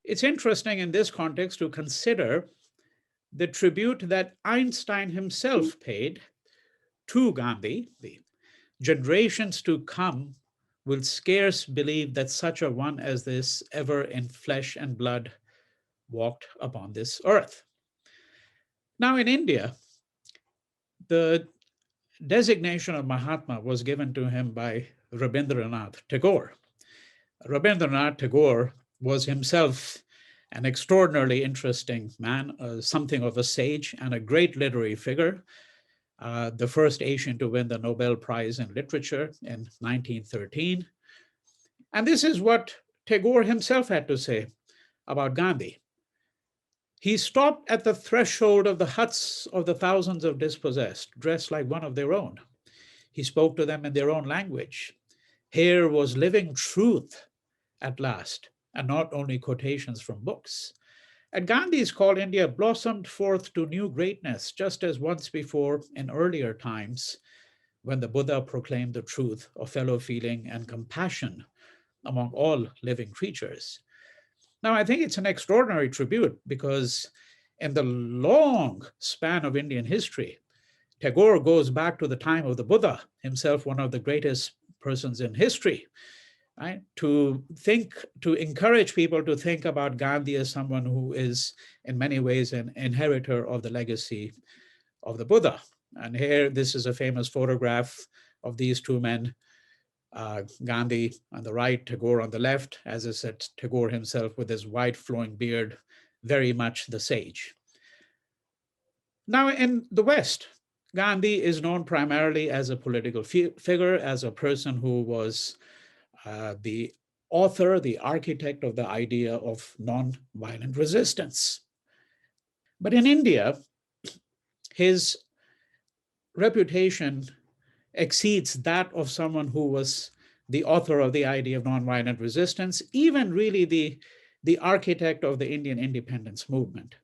It's interesting in this context to consider the tribute that Einstein himself paid to Gandhi. The generations to come will scarce believe that such a one as this ever in flesh and blood walked upon this earth. Now, in India, the designation of Mahatma was given to him by Rabindranath Tagore. Rabindranath Tagore was himself an extraordinarily interesting man, something of a sage and a great literary figure, the first Asian to win the Nobel Prize in Literature in 1913. And this is what Tagore himself had to say about Gandhi. He stopped at the threshold of the huts of the thousands of dispossessed, dressed like one of their own. He spoke to them in their own language. Here was living truth at last, and not only quotations from books. At Gandhi's call, India blossomed forth to new greatness, just as once before in earlier times, when the Buddha proclaimed the truth of fellow feeling and compassion among all living creatures. Now, I think it's an extraordinary tribute because in the long span of Indian history, Tagore goes back to the time of the Buddha, himself one of the greatest persons in history, right? To encourage people to think about Gandhi as someone who is in many ways an inheritor of the legacy of the Buddha. And here, this is a famous photograph of these two men, Gandhi on the right, Tagore on the left. As I said, Tagore himself with his white flowing beard, very much the sage. Now, in the West, Gandhi is known primarily as a political figure, as a person who was the author, the architect of the idea of non-violent resistance. But in India, his reputation exceeds that of someone who was the author of the idea of nonviolent resistance, even really the architect of the Indian independence movement.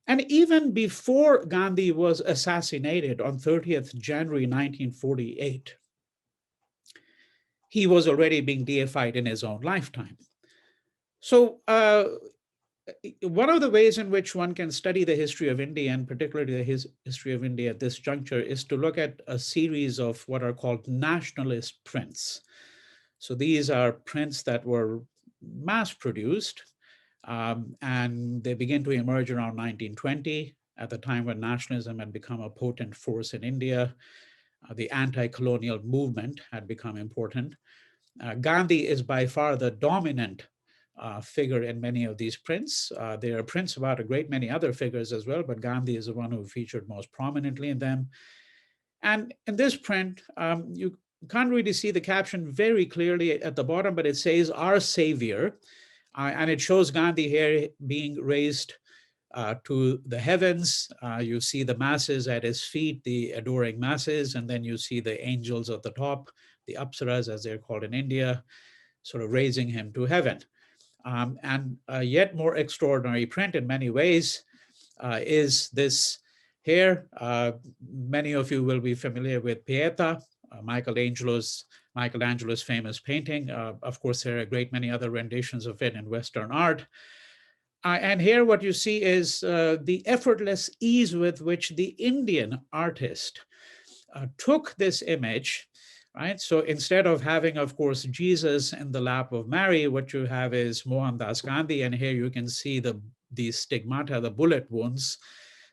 And even before Gandhi was assassinated on 30th January 1948, he was already being deified in his own lifetime. So one of the ways in which one can study the history of India, and particularly the history of India at this juncture, is to look at a series of what are called nationalist prints. So these are prints that were mass produced, and they begin to emerge around 1920, at the time when nationalism had become a potent force in India. The anti-colonial movement had become important. Gandhi is by far the dominant figure in many of these prints. There are prints about a great many other figures as well, but Gandhi is the one who featured most prominently in them. And in this print, you can't really see the caption very clearly at the bottom, but it says, "Our Savior." And it shows Gandhi here being raised to the heavens. You see the masses at his feet, the adoring masses, and then you see the angels at the top, the apsaras, as they're called in India, sort of raising him to heaven. And a yet more extraordinary print in many ways is this here. Many of you will be familiar with Pieta, Michelangelo's famous painting. Of course, there are a great many other renditions of it in Western art. And here what you see is the effortless ease with which the Indian artist took this image, right? So instead of having, of course, Jesus in the lap of Mary, what you have is Mohandas Gandhi, and here you can see the stigmata, the bullet wounds.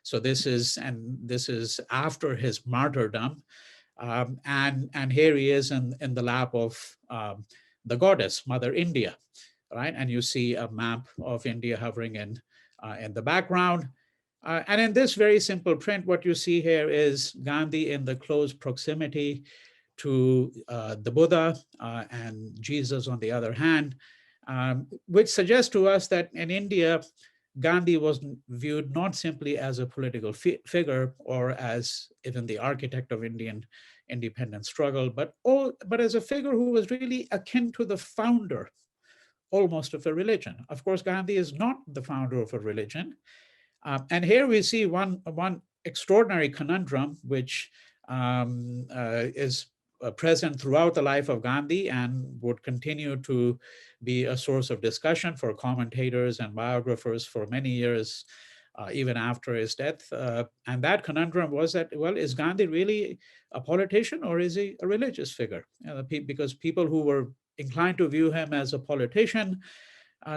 So this is after his martyrdom, and here he is in the lap of the goddess, Mother India, right? And you see a map of India hovering in the background. And in this very simple print, what you see here is Gandhi in the close proximity to the Buddha and Jesus on the other hand, which suggests to us that in India, Gandhi was viewed not simply as a political figure or as even the architect of Indian independence struggle, but as a figure who was really akin to the founder almost of a religion. Of course, Gandhi is not the founder of a religion. And here we see one extraordinary conundrum, which is present throughout the life of Gandhi and would continue to be a source of discussion for commentators and biographers for many years, even after his death. And that conundrum was that, well, is Gandhi really a politician or is he a religious figure? Because people who were inclined to view him as a politician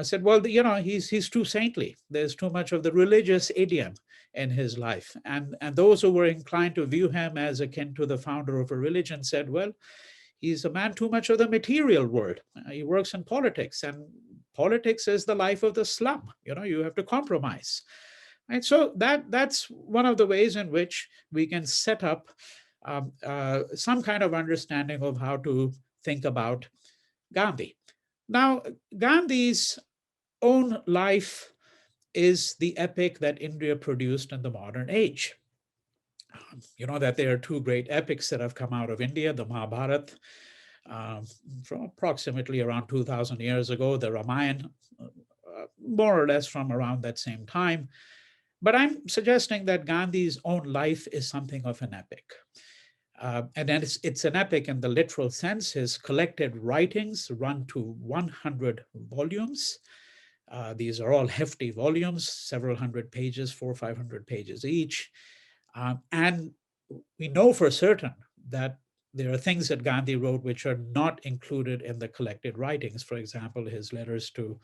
said, well, he's too saintly. There's too much of the religious idiom in his life. And those who were inclined to view him as akin to the founder of a religion said, well, he's a man too much of the material world. He works in politics, and politics is the life of the slum. You have to compromise. And so that's one of the ways in which we can set up some kind of understanding of how to think about Gandhi. Now, Gandhi's own life is the epic that India produced in the modern age. You know that there are two great epics that have come out of India, the Mahabharata, from approximately around 2,000 years ago, the Ramayana, more or less from around that same time. But I'm suggesting that Gandhi's own life is something of an epic. And then it's an epic in the literal sense. His collected writings run to 100 volumes. These are all hefty volumes, several hundred pages, 400 or 500 pages each. And we know for certain that there are things that Gandhi wrote which are not included in the collected writings. For example, his letters to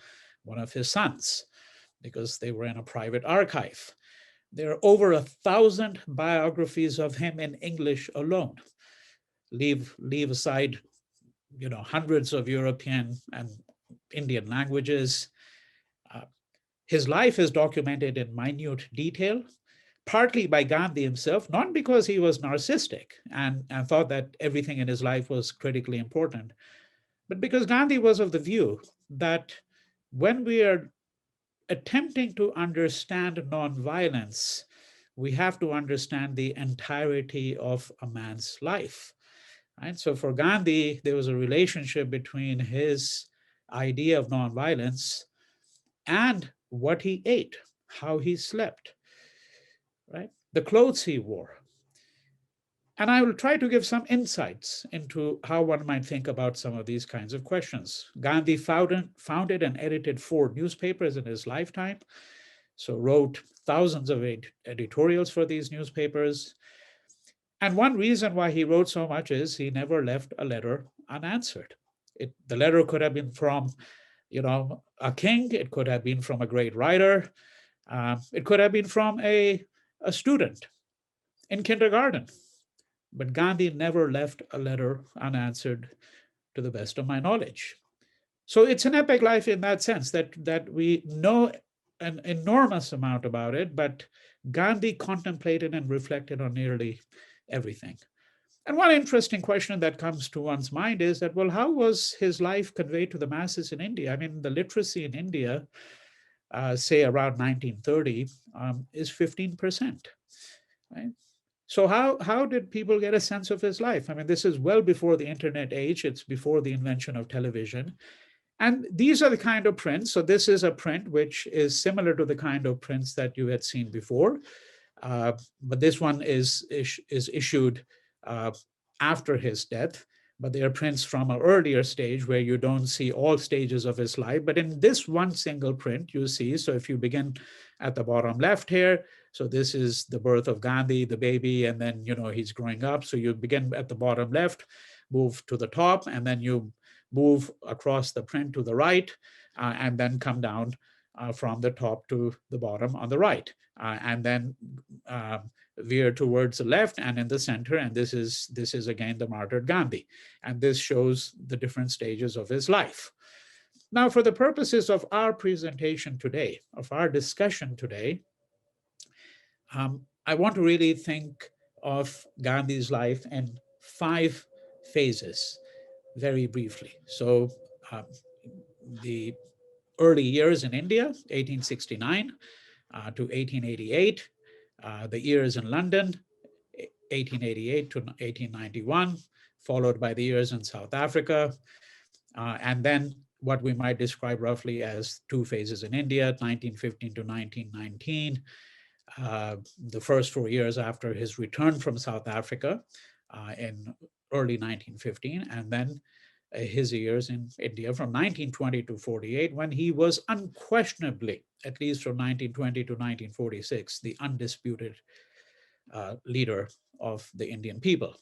one of his sons, because they were in a private archive. There are over 1,000 biographies of him in English alone. Leave aside, hundreds of European and Indian languages. His life is documented in minute detail, partly by Gandhi himself, not because he was narcissistic and thought that everything in his life was critically important, but because Gandhi was of the view that when we are attempting to understand nonviolence, we have to understand the entirety of a man's life. Right? So for Gandhi, there was a relationship between his idea of nonviolence and what he ate, how he slept, right? The clothes he wore. And I will try to give some insights into how one might think about some of these kinds of questions. Gandhi founded and edited 4 newspapers in his lifetime, so wrote thousands of editorials for these newspapers. And one reason why he wrote so much is he never left a letter unanswered. The letter could have been from, a king. It could have been from a great writer. It could have been from a student in kindergarten. But Gandhi never left a letter unanswered, to the best of my knowledge. So it's an epic life in that sense, that we know an enormous amount about it, but Gandhi contemplated and reflected on nearly everything. And one interesting question that comes to one's mind is that, well, how was his life conveyed to the masses in India? I mean, the literacy in India, say around 1930, is 15%. Right? So how did people get a sense of his life? I mean, this is well before the internet age. It's before the invention of television. And these are the kind of prints. So this is a print which is similar to the kind of prints that you had seen before. But this one is issued after his death. But they are prints from an earlier stage where you don't see all stages of his life. But in this one single print, you see, so if you begin at the bottom left here, so this is the birth of Gandhi, the baby, and then, he's growing up. So you begin at the bottom left, move to the top, and then you move across the print to the right, and then come down from the top to the bottom on the right, and then veer towards the left and in the center. And this is again the martyred Gandhi. And this shows the different stages of his life. Now, for the purposes of our presentation today, of our discussion today, I want to really think of Gandhi's life in 5 phases, very briefly. So the early years in India, 1869 to 1888, the years in London, 1888 to 1891, followed by the years in South Africa, and then what we might describe roughly as 2 phases in India, 1915 to 1919, the first 4 years after his return from South Africa in early 1915, and then his years in India from 1920 to 48, when he was unquestionably, at least from 1920 to 1946, the undisputed leader of the Indian people.